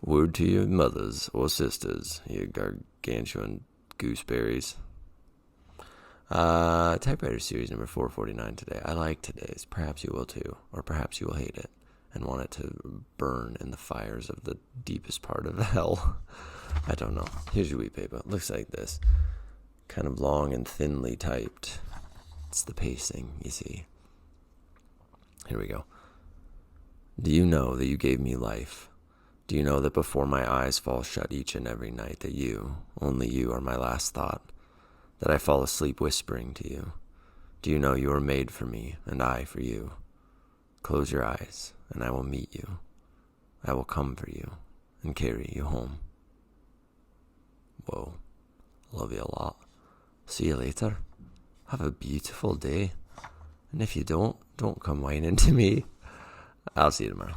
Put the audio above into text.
Word to your mothers or sisters, you gargantuan gooseberries. Typewriter Series number 449 today. I like today's. Perhaps you will too, or perhaps you will hate it and want it to burn in the fires of the deepest part of hell. I don't know. Here's your wheat paper. It looks like this. Kind of long and thinly typed. It's the pacing, you see. Here we go. Do you know that you gave me life? Do you know that before my eyes fall shut each and every night that you, only you, are my last thought? That I fall asleep whispering to you? Do you know you are made for me and I for you? Close your eyes and I will meet you. I will come for you and carry you home. Whoa. Love you a lot. See you later. Have a beautiful day. And if you don't come whining to me. I'll see you tomorrow.